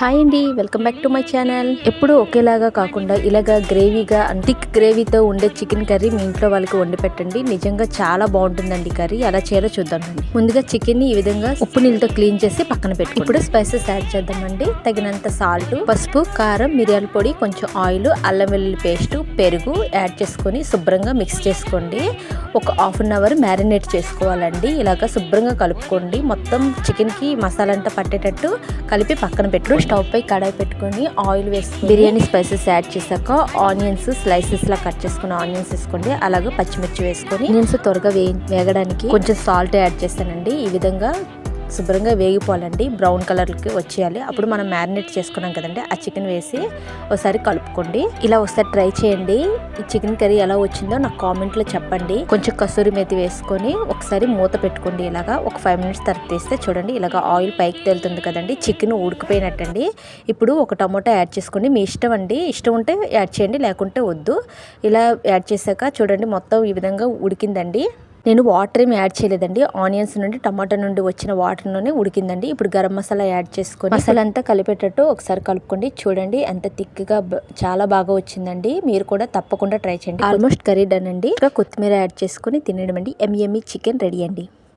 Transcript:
Hi అండి, welcome back to my channel. ఎప్పుడు ఒకేలాగా కాకుండా ఇలాగా గ్రేవీగా థిక్ గ్రేవీతో ఉండే చికెన్ కర్రీ మీ ఇంట్లో వాళ్ళకి వండి పెట్టండి. నిజంగా చాలా బాగుంటుందండి కర్రీ. ఎలా చేయాలో చూద్దామండి. ముందుగా చికెన్ ని ఈ విధంగా ఉప్పు నీళ్ళతో క్లీన్ చేసి పక్కన పెట్టి ఇప్పుడు స్పైసెస్ యాడ్ చేద్దామండి. తగినంత సాల్ట్, పసుపు, కారం, మిరియాల పొడి, కొంచెం ఆయిల్, అల్లం వెల్లుల్లి పేస్ట్, పెరుగు యాడ్ చేసుకొని శుభ్రంగా మిక్స్ చేసుకోండి. ఒక హాఫ్ అన్ అవర్ మ్యారినేట్ చేసుకోవాలండి. ఇలాగ శుభ్రంగా కలుపుకోండి. మొత్తం చికెన్ కి మసాలా అంతా పట్టేటట్టు కలిపి పక్కన పెట్టు. స్టవ్ పై కడాయి పెట్టుకొని ఆయిల్ వేసుకొని బిర్యానీ స్పైసెస్ యాడ్ చేశాక ఆనియన్స్ స్లైసెస్ లా కట్ చేసుకుని ఆనియన్స్ వేసుకోండి. అలాగే పచ్చిమిర్చి వేసుకొని ఆనియన్స్ త్వరగా వేగడానికి కొంచెం సాల్ట్ యాడ్ చేస్తానండి. ఈ విధంగా శుభ్రంగా వేగిపోవాలండి. బ్రౌన్ కలర్కి వచ్చేయాలి. అప్పుడు మనం మ్యారినేట్ చేసుకున్నాం కదండి, ఆ చికెన్ వేసి ఒకసారి కలుపుకోండి. ఇలా ఒకసారి ట్రై చేయండి. ఈ చికెన్ కర్రీ ఎలా వచ్చిందో నాకు కామెంట్లో చెప్పండి. కొంచెం కసూరి మేతి వేసుకొని ఒకసారి మూత పెట్టుకోండి. ఇలాగా ఒక 5 మినిట్స్ తర్వాత తీస్తే చూడండి ఇలాగా ఆయిల్ పైకి తేలుతుంది కదండి, చికెన్ ఉడికిపోయినట్టండి. ఇప్పుడు ఒక టమోటా యాడ్ చేసుకోండి. మీ ఇష్టం అండి, ఇష్టం ఉంటే యాడ్ చేయండి, లేకుంటే వద్దు. ఇలా యాడ్ చేశాక చూడండి మొత్తం ఈ విధంగా ఉడికిందండి. నేను వాటర్ ఏమి యాడ్ చేయలేదండి. ఆనియన్స్ నుండి టమాటా నుండి వచ్చిన వాటర్లోనే ఉడికిందండి. ఇప్పుడు గరం మసాలా యాడ్ చేసుకొని మసాలా అంతా కలిపేటట్టు ఒకసారి కలుపుకోండి. చూడండి ఎంత థిక్గా చాలా బాగా వచ్చిందండి. మీరు కూడా తప్పకుండా ట్రై చేయండి. ఆల్మోస్ట్ కర్రీ డన్ అండి. ఇంకా కొత్తిమీర యాడ్ చేసుకొని తినడం అండి. ఎమ్మి చికెన్ రెడీ అండి.